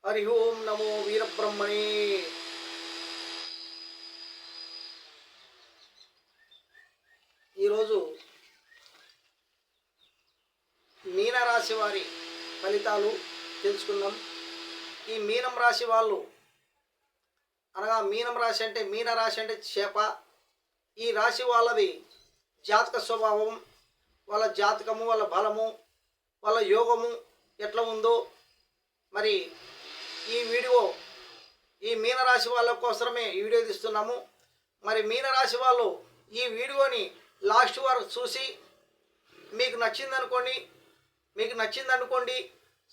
హరి ఓం నమో వీరబ్రహ్మణే. ఈరోజు మీనరాశి వారి ఫలితాలు తెలుసుకుందాం. ఈ మీనం రాశి వాళ్ళు అనగా మీనరాశి అంటే చేప. ఈ రాశి వాళ్ళది జాతక స్వభావం, వాళ్ళ జాతకము, వాళ్ళ బలము, వాళ్ళ యోగము ఎట్లా ఉందో మరి ఈ మీనరాశి వాళ్ళ కోసమే ఈ వీడియో తీస్తున్నాము. మరి మీనరాశి వాళ్ళు ఈ వీడియోని లాస్ట్ వరకు చూసి మీకు నచ్చిందనుకోండి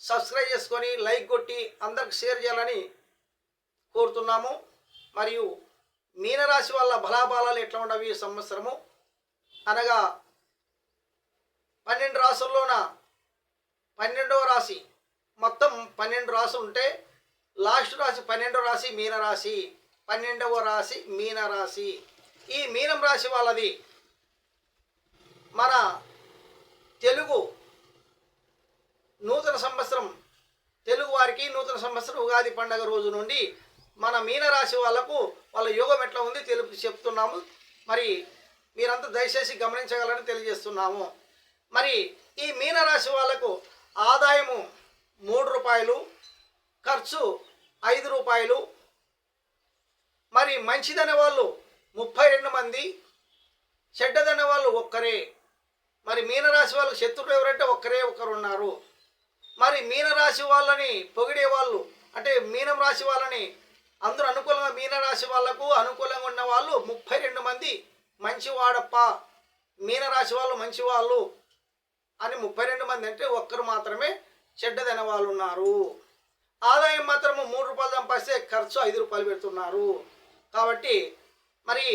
సబ్స్క్రైబ్ చేసుకొని లైక్ కొట్టి అందరికి షేర్ చేయాలని కోరుతున్నాము. మరియు మీనరాశి వాళ్ళ బలాబలాలు ఎట్లా ఉండవు ఈ సంవత్సరము అనగా 12 రాసుల్లోన 12వ రాశి, మొత్తం 12 రాసులు ఉంటే లాస్ట్ రాశి 12వ రాశి మీనరాశి, 12వ రాశి మీనరాశి. ఈ మీనం రాశి వాళ్ళది మన తెలుగు నూతన సంవత్సరం, తెలుగు వారికి నూతన సంవత్సరం ఉగాది పండగ రోజు నుండి మన మీనరాశి వాళ్ళకు వాళ్ళ యోగం ఎట్లా ఉంది చెప్తున్నాము. మరి మీరంతా దయచేసి గమనించగలని తెలియజేస్తున్నాము. మరి ఈ మీనరాశి వాళ్ళకు ఆదాయము 3 రూపాయలు, ఖర్చు 5 రూపాయలు. మరి మంచిదనే వాళ్ళు 32 మంది, చెడ్డదనే వాళ్ళు ఒక్కరే. మరి మీనరాశి వాళ్ళకు శత్రువులు ఎవరంటే ఒకరు ఉన్నారు. మరి మీనరాశి వాళ్ళని పొగిడే వాళ్ళు అంటే మీనం రాశి వాళ్ళని అందరూ అనుకూలంగా, మీనరాశి వాళ్లకు అనుకూలంగా ఉన్న వాళ్ళు 32 మంది మంచివాడప్ప, మీనరాశి వాళ్ళు మంచివాళ్ళు అని 32 మంది అంటే ఒక్కరు మాత్రమే చెడ్డదైన వాళ్ళు ఉన్నారు. ఆదాయం మాత్రము 3 రూపాయలు సంపాదిస్తే ఖర్చు 5 రూపాయలు పెడుతున్నారు. కాబట్టి మరి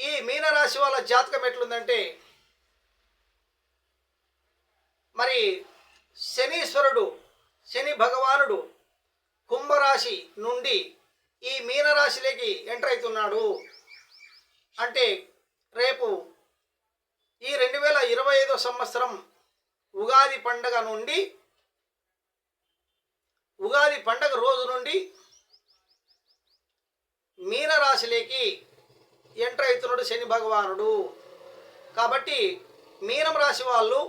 ఈ మీనరాశి వాళ్ళ జాతకం ఎట్లుందంటే, మరి శని భగవానుడు కుంభరాశి నుండి ఈ మీనరాశిలోకి ఎంటర్ అవుతున్నాడు. అంటే రేపు ఈ 2025 సంవత్సరం ఉగాది పండగ రోజు నుండి మీనరాశిలోకి ఎంటర్ అవుతున్నాడు శని భగవానుడు. కాబట్టి మీనం రాశి వాళ్ళు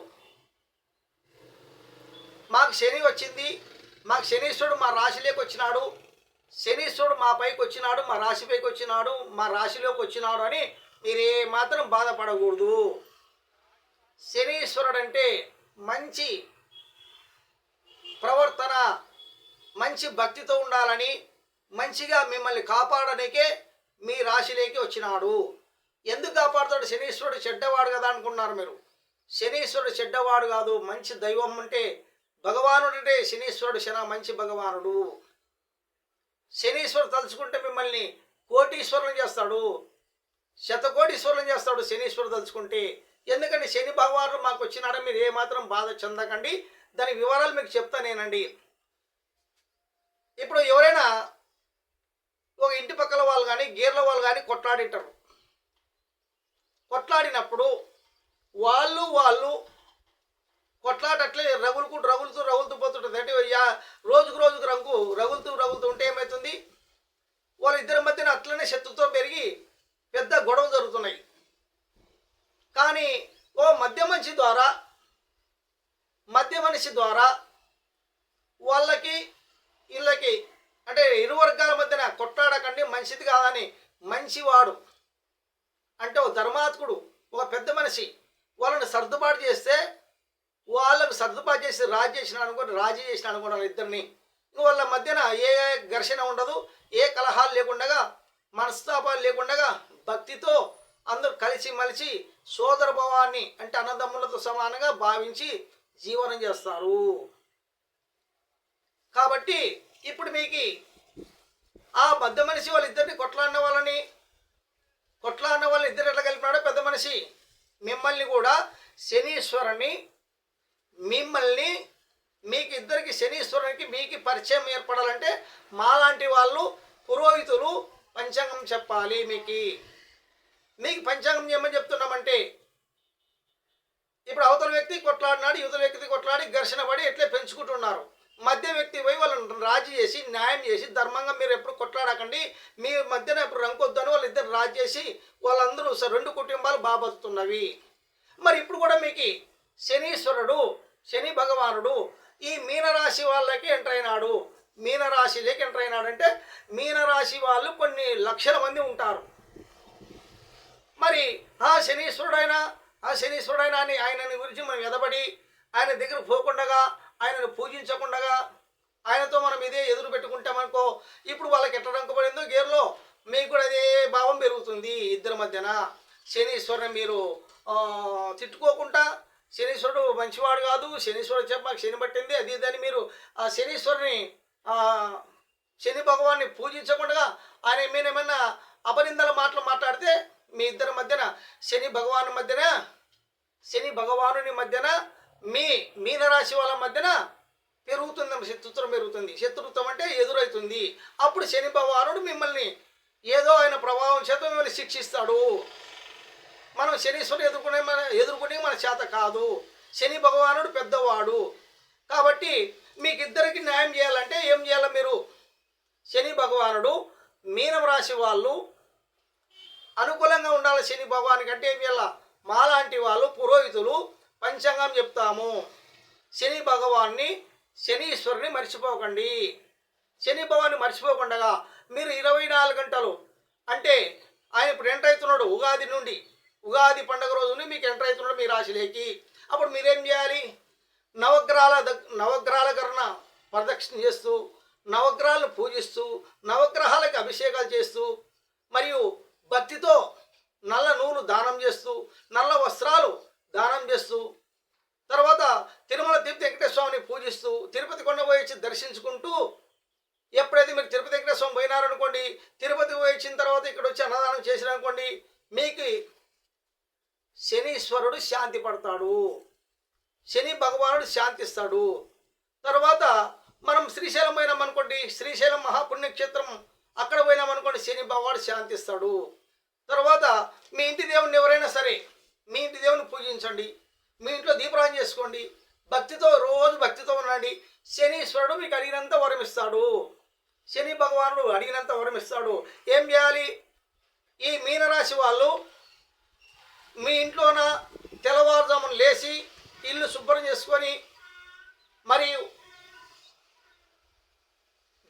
మాకు శని వచ్చింది, మాకు శనీశ్వరుడు మా రాశిలోకి వచ్చినాడు, శనీశ్వరుడు మా పైకి వచ్చినాడు, మా రాశి పైకి వచ్చినాడు, మా రాశిలోకి వచ్చినాడు అని మీరే మాత్రం బాధపడకూడదు. శనీశ్వరుడు అంటే మంచి ప్రవర్తన, మంచి భక్తితో ఉండాలని, మంచిగా మిమ్మల్ని కాపాడడానికే మీ రాశిలోకి వచ్చినాడు. ఎందుకు కాపాడుతాడు? శనీశ్వరుడు చెడ్డవాడు కదా అనుకున్నారు మీరు. శనీశ్వరుడు చెడ్డవాడు కాదు, మంచి దైవం. అంటే భగవానుడు అంటే శనీశ్వరుడు మంచి భగవానుడు. శనీశ్వరుడు తలుచుకుంటే మిమ్మల్ని కోటీశ్వరులను చేస్తాడు, శతకోటీశ్వరులను చేస్తాడు శనీశ్వరుడు తలుచుకుంటే. ఎందుకంటే శని భగవానుడు మాకు వచ్చినాడని మీరు ఏమాత్రం బాధ చెందకండి. దాని వివరాలు మీకు చెప్తానేనండి. ఇప్పుడు ఎవరైనా ఒక ఇంటి పక్కల వాళ్ళు కానీ గేర్ల వాళ్ళు కానీ కొట్లాడినప్పుడు వాళ్ళు కొట్లాటట్లే రగులుతూ పోతుంటుంది. అంటే రోజుకు రగులుతూ ఉంటే ఏమవుతుంది, వాళ్ళిద్దరి మధ్యన అట్లనే శత్రుత్వం పెరిగి పెద్ద గొడవలు జరుగుతున్నాయి. కానీ మధ్య మనిషి ద్వారా వాళ్ళకి వీళ్ళకి అంటే ఇరు వర్గాల మధ్యన కొట్లాడకండి, మంచిది కాదని మంచివాడు అంటే ఒక ధర్మాత్ముడు, ఒక పెద్ద మనిషి వాళ్ళని సర్దుబాటు చేస్తే, వాళ్ళకు సర్దుబాటు చేసి రాజీ చేసిన అనుకోండి ఇద్దరిని. వాళ్ళ మధ్యన ఏ ఘర్షణ ఉండదు, ఏ కలహాలు లేకుండా, మనస్తాపాలు లేకుండా భక్తితో అందరూ కలిసిమెలిసి సోదర భావాన్ని అంటే అన్నదమ్ములతో సమానంగా భావించి జీవనం చేస్తారు. కాబట్టి ఇప్పుడు మీకు ఆ పెద్ద మనిషి వాళ్ళిద్దరిని కొట్లాడిన వాళ్ళని ఇద్దరు ఎట్లా కలిపినాడో పెద్ద మనిషి మిమ్మల్ని కూడా మీకు ఇద్దరికి శనీశ్వరునికి మీకు పరిచయం ఏర్పడాలంటే మాలాంటి వాళ్ళు పురోహితులు పంచాంగం చెప్పాలి. మీకు పంచాంగం ఏమని చెప్తున్నామంటే, ఇప్పుడు అవతల వ్యక్తి కొట్లాడినాడు, యువతల వ్యక్తి కొట్లాడి ఘర్షణ పడి ఎట్లే పెంచుకుంటున్నారు. మధ్య వ్యక్తి పోయి వాళ్ళని రాజీ చేసి న్యాయం చేసి ధర్మంగా మీరు ఎప్పుడు కొట్లాడకండి, మీ మధ్యన ఎప్పుడు రంకొద్దని వాళ్ళిద్దరు రాజీ చేసి వాళ్ళందరూ రెండు కుటుంబాలు బాబతున్నవి. మరి ఇప్పుడు కూడా మీకు శనీశ్వరుడు శని భగవానుడు ఈ మీనరాశి వాళ్ళకి ఎంటర్ అయినాడు. మీనరాశిలోకి ఎంటర్ అయినాడు అంటే మీనరాశి వాళ్ళు కొన్ని లక్షల మంది ఉంటారు. మరి శనీశ్వరుడైనా అని ఆయనని గురించి మనం ఎదబడి ఆయన దగ్గర పోకుండా ఆయనను పూజించకుండా ఆయనతో మనం ఇదే ఎదురు పెట్టుకుంటామనుకో, ఇప్పుడు వాళ్ళకి ఎట్లా రంకుపడిందో గేర్లో మీకు కూడా అదే భావం పెరుగుతుంది. ఇద్దరి మధ్యన శనీశ్వరుని మీరు తిట్టుకోకుండా శనీశ్వరుడు మంచివాడు కాదు, శనీశ్వరుడు చెప్ప శని పట్టింది అది ఇదని మీరు ఆ శనీశ్వరుని శని భగవాన్ని పూజించకుండా ఆయన మీరేమన్నా అపనిందల మాటలు మాట్లాడితే మీ ఇద్దరి మధ్యన శని భగవానుని మధ్యన మీ మీనరాశి వాళ్ళ మధ్యన పెరుగుతుంది, శత్రుత్వం పెరుగుతుంది. శత్రుత్వం అంటే ఎదురవుతుంది. అప్పుడు శని భగవానుడు మిమ్మల్ని ఏదో ఆయన ప్రభావం చేత మిమ్మల్ని శిక్షిస్తాడు. మనం శనీశ్వరుడు ఎదుర్కొనే మన చేత కాదు. శని భగవానుడు పెద్దవాడు. కాబట్టి మీకు ఇద్దరికి న్యాయం చేయాలంటే ఏం చేయాలి? మీరు శని భగవానుడు మీనం రాశి వాళ్ళు అనుకూలంగా ఉండాలి. శని భగవానికి అంటే ఏం చేయాల? మాలాంటి వాళ్ళు పురోహితులు పంచాంగం చెప్తాము. శని భగవాన్ని శనీశ్వరుని మర్చిపోకండి. శని భగవాన్ని మర్చిపోకుండా మీరు 24 గంటలు అంటే ఆయన ఇప్పుడు ఎంటర్ అవుతున్నాడు ఉగాది పండుగ రోజు నుండి మీకు ఎంటర్ అవుతున్నాడు మీ రాశిలోకి. అప్పుడు మీరేం చేయాలి? నవగ్రహాల కరణ ప్రదక్షిణ చేస్తూ నవగ్రహాలను పూజిస్తూ నవగ్రహాలకు అభిషేకాలు చేస్తూ మరియు భక్తితో నల్ల నూలు దానం చేస్తూ నల్ల వస్త్రాలు దానం చేస్తూ తర్వాత తిరుమల తిరుపతి వెంకటేశ్వర స్వామిని పూజిస్తూ తిరుపతి కొండ పోయి దర్శించుకుంటూ ఎప్పుడైతే మీరు తిరుపతి వెంకటేశ్వర స్వామి పోయినారనుకోండి, తిరుపతి పోయి వచ్చిన తర్వాత ఇక్కడ వచ్చి అన్నదానం చేసినారనుకోండి, మీకు శనీశ్వరుడు శాంతి పడతాడు, శని భగవానుడు శాంతిస్తాడు. తర్వాత మనం శ్రీశైలం పోయినామనుకోండి, శ్రీశైలం మహాపుణ్యక్షేత్రం అక్కడ పోయినామనుకోండి, శని భగవానుడు శాంతిస్తాడు. తర్వాత మీ ఇంటి దేవుని ఎవరైనా సరే మీ ఇంటి దేవుని పూజించండి, మీ ఇంట్లో దీపారాధన చేసుకోండి, రోజు భక్తితో ఉండండి. శనీశ్వరుడు మీకు అడిగినంత వరం ఇస్తాడు, శని భగవానుడు అడిగినంత వరం ఇస్తాడు. ఏం చేయాలి? ఈ మీనరాశి వాళ్ళు మీ ఇంట్లోన తెల్లవారుజామున లేచి ఇల్లు శుభ్రం చేసుకొని మరియు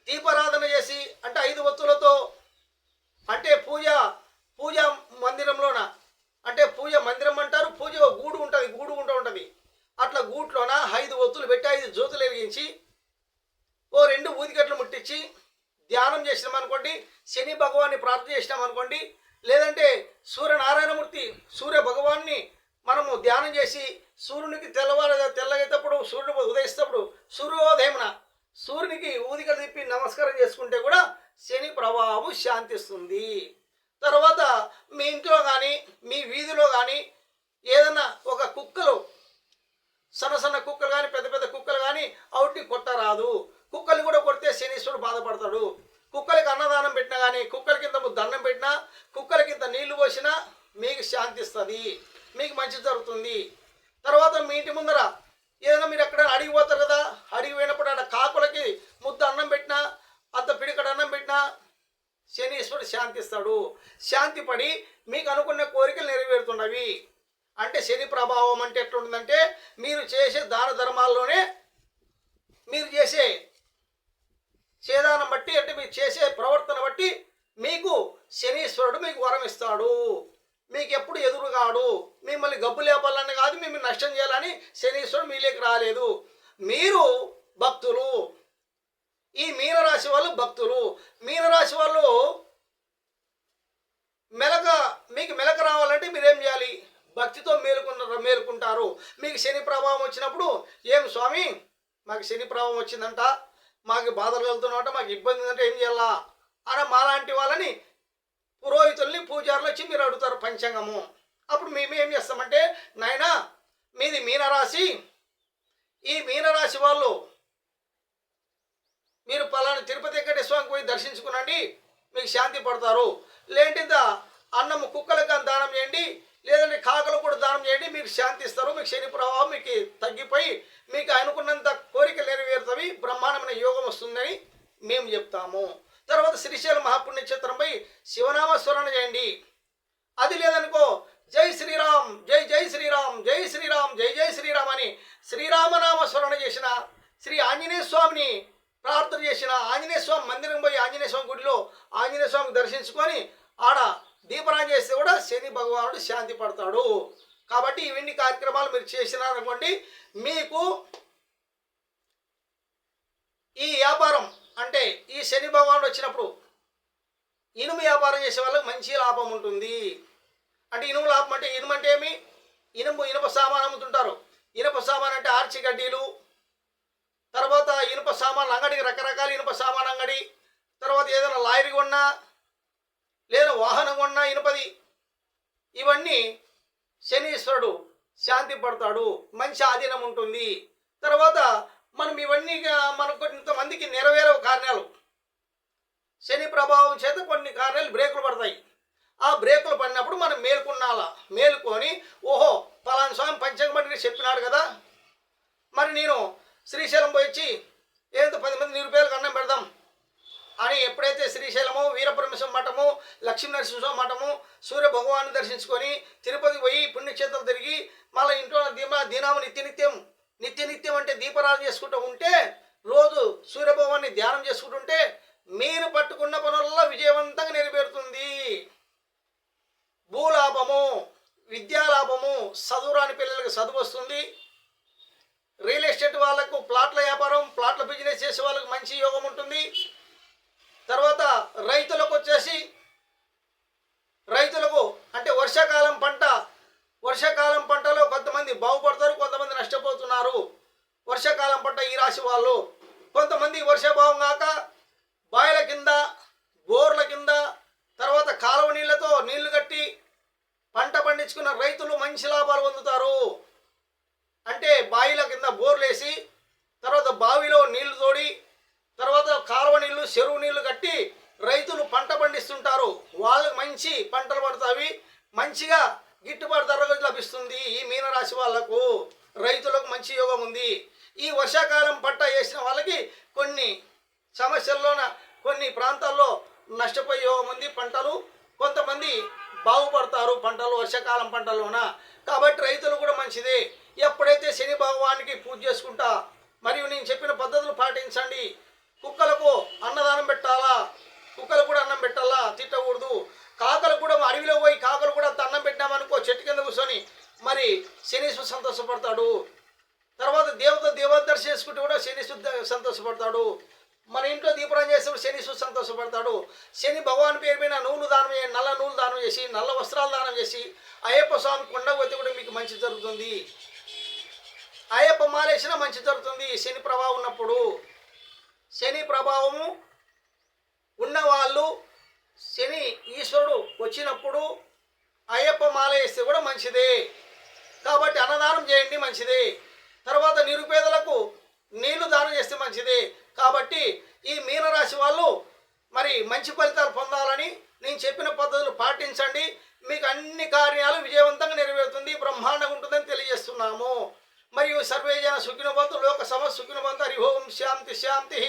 దీపారాధన చేసి అంటే 5 ఒత్తులతో అంటే పూజ మందిరంలోన అంటే పూజ మందిరం అంటారు, పూజ గూడు ఉంటుంది. అట్లా గూట్లోన 5 ఒత్తులు పెట్టి 5 జ్యోతులు వెలిగించి 2 ఊదికట్లు ముట్టించి ధ్యానం చేసినామనుకోండి, శని భగవాన్ని ప్రార్థన చేసినామనుకోండి, లేదంటే సూర్యనారాయణమూర్తి సూర్య భగవాన్ని మనము ధ్యానం చేసి సూర్యునికి తెల్లగేటప్పుడు సూర్యుడు ఉదయిస్తప్పుడు సూర్యోదయమున సూర్యునికి ఊదికలు తిప్పి నమస్కారం చేసుకుంటే కూడా శని ప్రభావం శాంతిస్తుంది. తర్వాత మీ ఇంట్లో కానీ మీ వీధిలో కానీ ఏదన్నా ఒక కుక్కలు సన్న కుక్కలు కానీ పెద్ద కుక్కలు కానీ అవుట్ని కొట్టరాదు. కుక్కల్ని కూడా కొడితే శనీశ్వరుడు బాధపడతాడు. కుక్కలకి అన్నదానం పెట్టినా కానీ కుక్కల కింద దండం పెట్టినా కుక్కల కింద నీళ్లు పోసినా మీకు శాంతిస్తుంది, మీకు మంచి జరుగుతుంది. తర్వాత మీ ఇంటి ముందర ఏదైనా మీరు ఎక్కడ అడిగిపోతారు కదా, అడిగిపోయినప్పుడు అక్కడ కాకులకి ముద్ద అన్నం పెట్టినా అంత పిడికడ అన్నం పెట్టినా శనీశ్వరుడు శాంతిస్తాడు. శాంతిపడి మీకు అనుకున్న కోరికలు నెరవేరుతున్నవి. అంటే శని ప్రభావం అంటే ఎట్లుంటుందంటే మీరు చేసే దాన ధర్మాల్లోనే మీరు చేసే చేదానం బట్టి అంటే మీరు చేసే ప్రవర్తన బట్టి మీకు శనీశ్వరుడు మీకు వరం ఇస్తాడు. మీకు ఎప్పుడు ఎదురుగాడు, మిమ్మల్ని గబ్బు లేపాలని కాదు, మిమ్మల్ని నష్టం చేయాలని శనీశ్వరుడు మీలోకి రాలేదు. మీరు భక్తులు, ఈ మీనరాశి వాళ్ళు భక్తులు. మీనరాశి వాళ్ళు మీకు మెలక రావాలంటే మీరేం చేయాలి? భక్తితో మేలుకుంటారు. మీకు శని ప్రభావం వచ్చినప్పుడు ఏం స్వామి మాకు శని ప్రభావం వచ్చిందంట, మాకు బాధలు వెళ్తున్నట, మాకు ఇబ్బంది ఉందంటే ఏం చేయాలా అని మాలాంటి వాళ్ళని పురోహితుల్ని పూజారులు వచ్చి మీరు అడుగుతారు పంచాంగము. అప్పుడు మేము ఏం చేస్తామంటే, నాయనా మీది మీనరాశి, ఈ మీనరాశి వాళ్ళు మీరు పలానా తిరుపతి వెంకటేశ్వర స్వామికి పోయి దర్శించుకునండి, మీకు శాంతి పడతారు. లేదంటే అన్నము కుక్కలకు దానం చేయండి, లేదంటే కాకలు కూడా దానం చేయండి, మీకు శాంతి ఇస్తారు. మీకు శని ప్రభావం మీకు తగ్గిపోయి మీకు అనుకున్నంత కోరికలు నెరవేరుతాయి, బ్రహ్మాండ యోగం వస్తుందని మేము చెప్తాము. తర్వాత శ్రీశైలం మహాపుణ్యక్షేత్రంపై శివనామ స్మరణ చేయండి. అది లేదనుకో జై శ్రీరామ్, జై జై శ్రీరామ్, జై శ్రీరామ్, జై జై శ్రీరామ్ అని శ్రీరామనామ స్మరణ చేసిన, శ్రీ ఆంజనేయ స్వామిని ప్రార్థన చేసిన, ఆంజనేయ స్వామి మందిరం పోయి ఆంజనేయ స్వామి గుడిలో ఆంజనేయ స్వామిని దర్శించుకొని ఆడ దీపరాజన చేస్తే కూడా శని భగవానుడు శాంతి పడతాడు. కాబట్టి ఇవన్నీ కార్యక్రమాలు మీరు చేసినారనుకోండి, మీకు ఈ వ్యాపారం అంటే ఈ శని భగవానుడు వచ్చినప్పుడు ఇనుము వ్యాపారం చేసే వాళ్ళకి మంచి లాభం ఉంటుంది. అంటే ఇనుము లాభం అంటే ఇనుము అంటే ఏమి? ఇనుప సామాన్ అమ్ముతుంటారు. ఇనుప సామాన్ అంటే ఆర్చి గడ్డీలు, తర్వాత ఇనుప సామాన్లు అంగడికి రకరకాల ఇనుప సామాన్ అంగడి, తర్వాత ఏదైనా లారీ కొన్నా లేదా వాహనం కొన్నా ఇనుపది, ఇవన్నీ శనీశ్వరుడు శాంతి పడతాడు, మంచి ఆధీనం ఉంటుంది. తర్వాత మనం ఇవన్నీ మనకు కొంతమందికి నెరవేరవు కారణాలు, శని ప్రభావం చేత కొన్ని కారణాలు బ్రేకులు పడతాయి. ఆ బ్రేకులు పడినప్పుడు మనం మేల్కొనాలా, మేలుకొని ఓహో పలానా స్వామి పంచంగ చెప్పినాడు కదా, మరి నేను శ్రీశైలం పోయి వచ్చి ఏదో 10 మంది నిరుపేదలకు అన్నం పెడదాం అని ఎప్పుడైతే శ్రీశైలము, వీరబ్రహ్మేశ్వర మఠము, లక్ష్మీ నరసింహస్వామి మఠము, సూర్య భగవాన్ని దర్శించుకొని తిరుపతి పోయి పుణ్యక్షేత్రం తిరిగి మళ్ళీ ఇంట్లో దీనాము నిత్యనిత్యం అంటే దీపారాధన చేసుకుంటూ ఉంటే, రోజు సూర్యభగవాన్ని ధ్యానం చేసుకుంటుంటే మీరు పట్టుకున్న పనులలో విజయవంతంగా నెరవేరుతుంది. భూలాభము, విద్యాలాభము, చదువురాని పిల్లలకు చదువు వస్తుంది. రియల్ ఎస్టేట్ వాళ్ళకు ప్లాట్ల వ్యాపారం, ప్లాట్ల బిజినెస్ చేసే వాళ్ళకు మంచి యోగం ఉంటుంది. తర్వాత రైతులకు వచ్చేసి అంటే వర్షాకాలం పంటలో కొంతమంది బాగుపడతారు, కొంతమంది నష్టపోతున్నారు. వర్షాకాలం పంట ఈ రాశి వాళ్ళు, కొంతమంది వర్షాభావం కాక బాయిల కింద, బోర్ల కింద, తర్వాత కాలువ నీళ్ళతో నీళ్లు కట్టి పంట పండించుకున్న రైతులు మంచి లాభాలు పొందుతారు. అంటే బాయిల కింద బోర్లు వేసి, తర్వాత బావిలో నీళ్లు తోడి, తర్వాత కాలువ నీళ్లు, చెరువు నీళ్లు కట్టి రైతులు పంట పండిస్తుంటారు. వాళ్ళకి మంచి పంటలు పడతాయి, మంచిగా గిట్టుబాటు ధర లభిస్తుంది. ఈ మీనరాశి వాళ్లకు, రైతులకు మంచి యోగం ఉంది. ఈ వర్షాకాలం పంట వేసిన వాళ్ళకి కొన్ని సమస్యల్లోన కొన్ని ప్రాంతాల్లో నష్టపోయే యోగం ఉంది పంటలు. కొంతమంది బాగుపడతారు పంటలు వర్షాకాలం పంటల్లోన. కాబట్టి రైతులు కూడా మంచిదే. ఎప్పుడైతే శని భగవానికి పూజ చేసుకుంటా మరియు నేను చెప్పిన పద్ధతులు పాటించండి. కుక్కలకు అన్నదానం పెట్టాలా, కుక్కలు కూడా అన్నం పెట్టాలా, తిట్టకూడదు. కాకలు కూడా అడవిలో పోయి కాకలు కూడా అన్నం పెట్టామనుకో, చెట్టు కింద కూర్చొని మరి శనీశ్వరుడు సంతోషపడతాడు. తర్వాత దేవదర్శనం చేసుకుంటే కూడా శనీశ్వరుడు సంతోషపడతాడు. మన ఇంట్లో దీపరాజన చేసినప్పుడు శనీశ్వరుడు సంతోషపడతాడు. శని భగవాన్ పేరు మీద నూనె దానం చేయండి, నల్ల నూనె దానం చేసి, నల్ల వస్త్రాలు దానం చేసి అయ్యప్ప స్వామి కొండపోతే కూడా మీకు మంచి జరుగుతుంది. అయ్యప్ప మాలేసినా మంచి జరుగుతుంది. శని ప్రభావం ఉన్నప్పుడు, శని ప్రభావము ఉన్నవాళ్ళు, శని ఈశ్వరుడు వచ్చినప్పుడు అయ్యప్ప మాల వేస్తే కూడా మంచిదే. కాబట్టి అన్నదానం చేయండి, మంచిదే. తర్వాత నిరుపేదలకు నీళ్లు దానం చేస్తే మంచిదే. కాబట్టి ఈ మీనరాశి వాళ్ళు మరి మంచి ఫలితాలు పొందాలని నేను చెప్పిన పద్ధతులు పాటించండి. మీకు అన్ని కార్యాలు విజయవంతంగా నెరవేరుతుంది, బ్రహ్మాండంగా ఉంటుందని తెలియజేస్తున్నాము. మరియు సర్వేజన సుఖినోభవంతు, లోక సమస్త సుఖినోభవంతు. హరి ఓం శాంతి శాంతి.